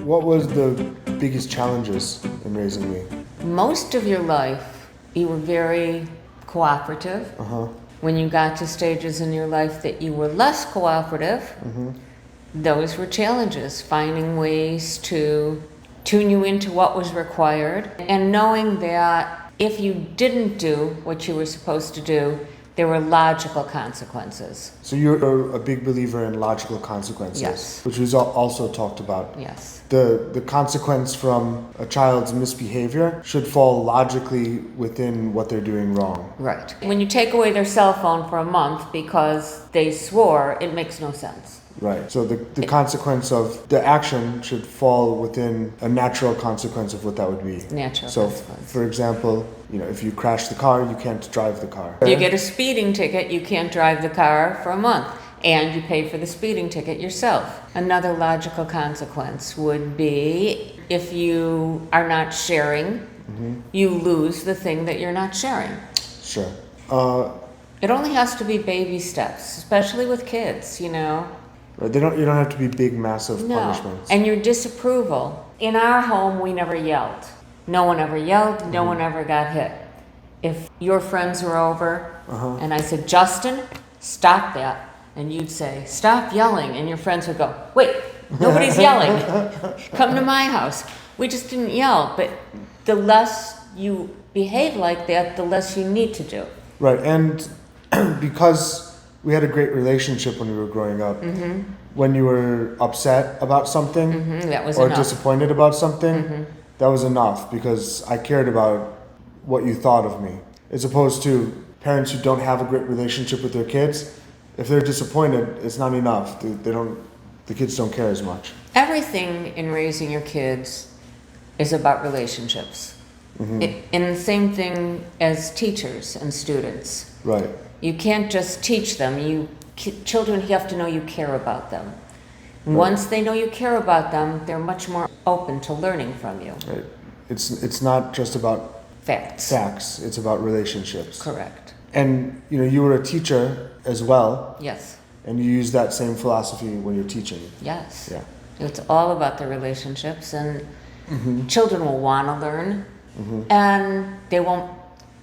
What was the biggest challenges in raising me? Most of your life, you were very cooperative. When you got to stages in your life that you were less cooperative, those were challenges, finding ways to tune you into what was required and knowing that if you didn't do what you were supposed to do, there were logical consequences. So you're a big believer in logical consequences, Yes. which was also talked about. Yes. The consequence from a child's misbehavior should fall logically within what they're doing wrong. Right. When you take away their cell phone for a month because they swore, it makes no sense. Right. So the consequence of the action should fall within a natural consequence of what that would be. Natural So, consequence. for example, if you crash the car, you can't drive the car. You get a speeding ticket, you can't drive the car for a month, and you pay for the speeding ticket yourself. Another logical consequence would be if you are not sharing, you lose the thing that you're not sharing. Sure. It only has to be baby steps, especially with kids, Right. You don't have to be big, massive punishments. And your disapproval. In our home, we never yelled. No one ever yelled. No one ever got hit. If your friends were over and I said, Justin, stop that. And you'd say, stop yelling. And your friends would go, wait, nobody's yelling. Come to my house. We just didn't yell. But the less you behave like that, the less you need to do. Right. And because we had a great relationship when we were growing up. When you were upset about something That was or enough. disappointed about something, that was enough because I cared about what you thought of me. As opposed to parents who don't have a great relationship with their kids, if they're disappointed, it's not enough. The kids don't care as much. Everything in raising your kids is about relationships. And the same thing as teachers and students. Right. You can't just teach them. Children have to know you care about them. Once they know you care about them, they're much more open to learning from you. Right. It's not just about Facts. it's about relationships. Correct. And you were a teacher as well, Yes. and you use that same philosophy when you're teaching. Yes. Yeah. It's all about the relationships, and children will want to learn, and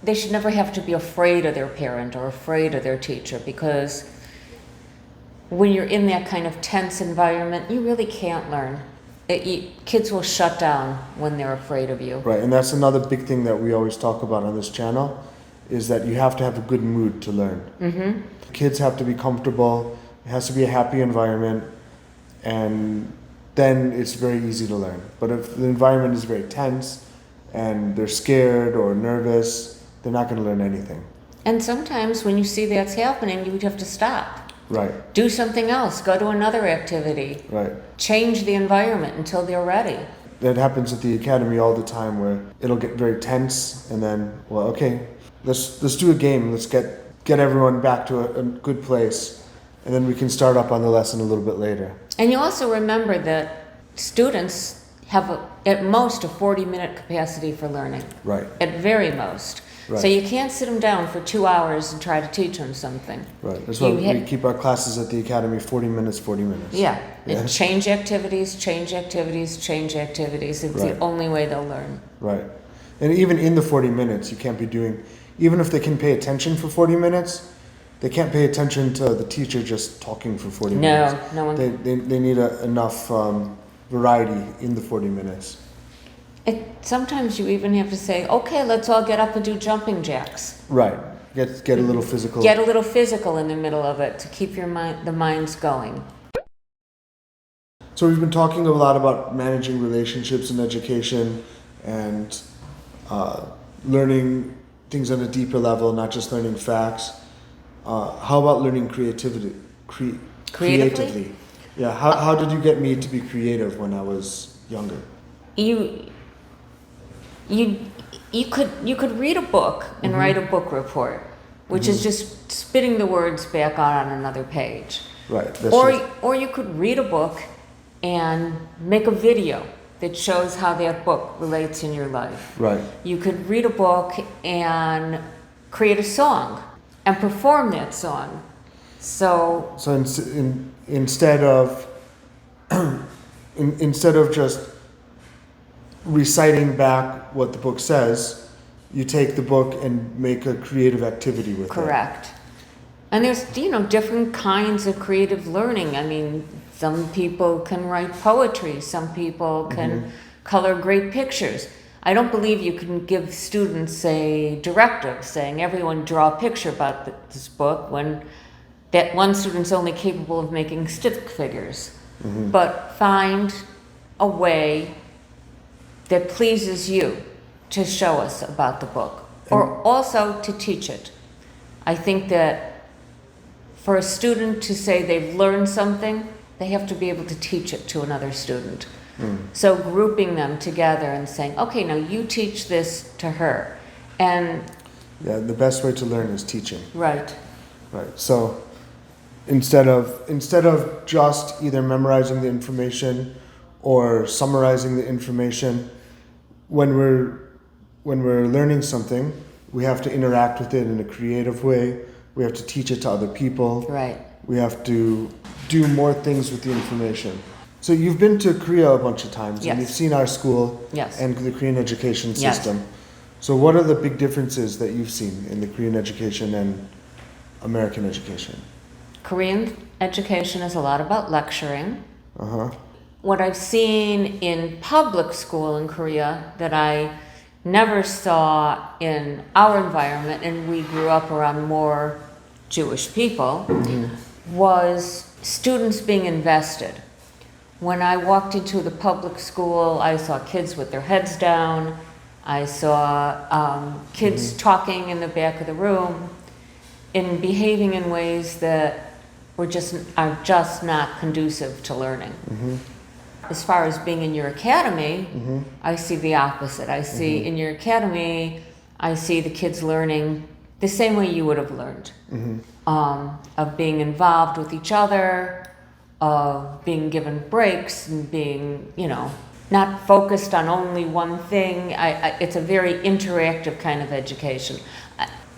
they should never have to be afraid of their parent or afraid of their teacher, because when you're in that kind of tense environment, you really can't learn. Kids will shut down when they're afraid of you. Right, and that's another big thing that we always talk about on this channel, is that you have to have a good mood to learn. Kids have to be comfortable, it has to be a happy environment, and then it's very easy to learn. But if the environment is very tense and they're scared or nervous, they're not going to learn anything. And sometimes when you see that's happening, you would have to stop. Right. Do something else. Go to another activity. Right. Change the environment until they're ready. That happens at the academy all the time, where it'll get very tense, and then, well, okay, let's do a game. Let's get everyone back to a good place, and then we can start up on the lesson a little bit later. And you also remember that students have at most a 40-minute capacity for learning. Right. At very most. Right. So you can't sit them down for 2 hours and try to teach them something. Right. That's why we keep our classes at the academy 40 minutes, 40 minutes. Yeah. Yeah. Change activities, change activities, change activities. It's Right. the only way they'll learn. Right. And even in the 40 minutes, you can't be doing, even if they can pay attention for 40 minutes, they can't pay attention to the teacher just talking for 40 minutes. No one. They need enough variety in the 40 minutes. Sometimes you even have to say, okay, let's all get up and do jumping jacks. Right. Get a little physical. Get a little physical in the middle of it to keep the minds going. So we've been talking a lot about managing relationships in education and learning things on a deeper level, not just learning facts. How about learning creativity? Creatively? Yeah. How did you get me to be creative when I was younger? You could read a book and write a book report, which is just spitting the words back out on another page. Right. Or you could read a book and make a video that shows how that book relates in your life. Right. You could read a book and create a song and perform that song. So instead of instead of just reciting back what the book says, you take the book and make a creative activity with it. Correct. And there's, different kinds of creative learning. I mean, some people can write poetry, some people can color great pictures. I don't believe you can give students a directive saying everyone draw a picture about this book when that one student's only capable of making stick figures. But find a way that pleases you to show us about the book, or also to teach it. I think that for a student to say they've learned something, they have to be able to teach it to another student. So grouping them together and saying, okay, now you teach this to her. And yeah, the best way to learn is teaching. Right. Right. So instead of just either memorizing the information or summarizing the information, when we're learning something, we have to interact with it in a creative way. We have to teach it to other people. Right. We have to do more things with the information. So you've been to Korea a bunch of times, Yes. and you've seen our school Yes. and the Korean education Yes. system. So what are the big differences that you've seen in the Korean education and American education? Korean education is a lot about lecturing. Uh-huh. What I've seen in public school in Korea that I never saw in our environment, and we grew up around more Jewish people, was students being invested. When I walked into the public school, I saw kids with their heads down. I saw kids talking in the back of the room and behaving in ways that are just not conducive to learning. As far as being in your academy, I see the opposite. I see in your academy, I see the kids learning the same way you would have learned, of being involved with each other, of being given breaks and being, not focused on only one thing. It's a very interactive kind of education.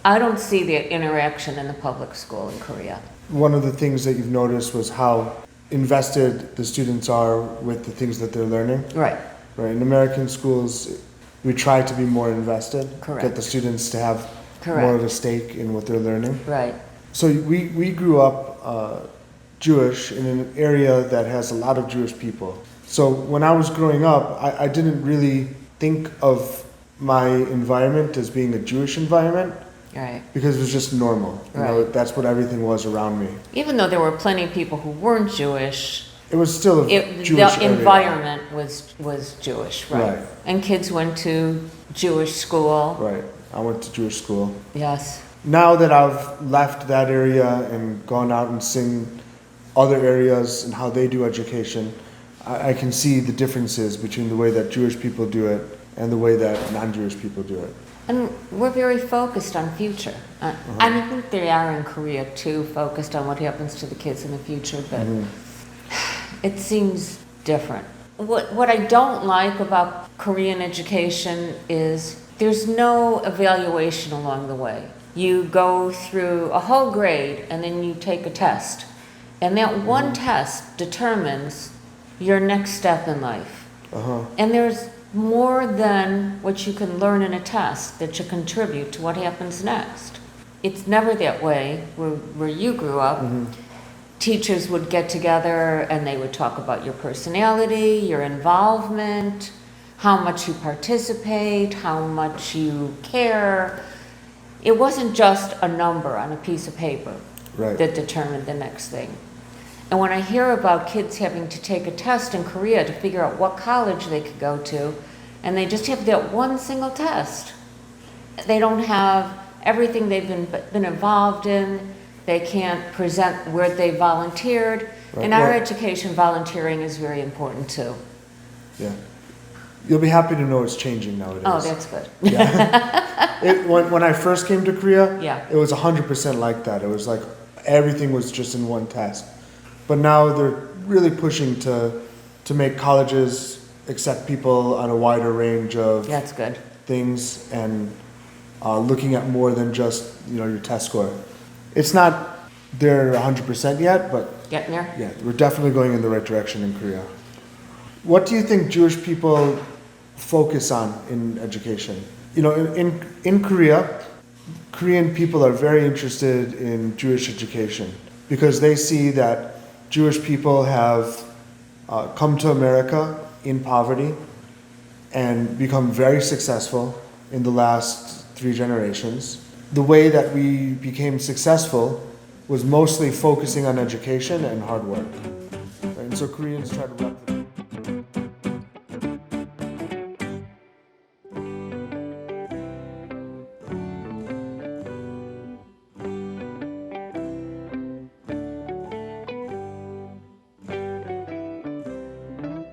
I don't see the interaction in the public school in Korea. One of the things that you've noticed was how invested the students are with the things that they're learning. Right. Right. In American schools, we try to be more invested. Correct. Get the students to have Correct. more of a stake in what they're learning. Right. So we grew up Jewish in an area that has a lot of Jewish people. So when I was growing up, I didn't really think of my environment as being a Jewish environment. Right. Because it was just normal. Right. That's what everything was around me. Even though there were plenty of people who weren't Jewish, It was still a Jewish the area. environment was Jewish, right? Right. And kids went to Jewish school. Right. I went to Jewish school. Yes. Now that I've left that area and gone out and seen other areas and how they do education, I can see the differences between the way that Jewish people do it and the way that non-Jewish people do it. And we're very focused on future. I think they are in Korea too, focused on what happens to the kids in the future, but it seems different. What I don't like about Korean education is there's no evaluation along the way. You go through a whole grade and then you take a test. And that one test determines your next step in life. And there's more than what you can learn in a test that should contribute to what happens next. It's never that way where you grew up. Teachers would get together and they would talk about your personality, your involvement, how much you participate, how much you care. It wasn't just a number on a piece of paper that determined the next thing. And when I hear about kids having to take a test in Korea to figure out what college they could go to, and they just have that one single test, they don't have everything they've been involved in, they can't present where they volunteered. Right. In our education, volunteering is very important too. Yeah. You'll be happy to know it's changing nowadays. Oh, that's good. When I first came to Korea, Yeah. it was 100% like that. It was like everything was just in one test. But now they're really pushing to make colleges accept people on a wider range of That's good. things and looking at more than just your test score. It's not there 100% yet, but Getting there? yeah, we're definitely going in the right direction in Korea. What do you think Jewish people focus on in education? You know, in Korea, Korean people are very interested in Jewish education because they see that Jewish people have come to America in poverty and become very successful in the last 3 generations. The way that we became successful was mostly focusing on education and hard work. Right? And so Koreans try to replicate.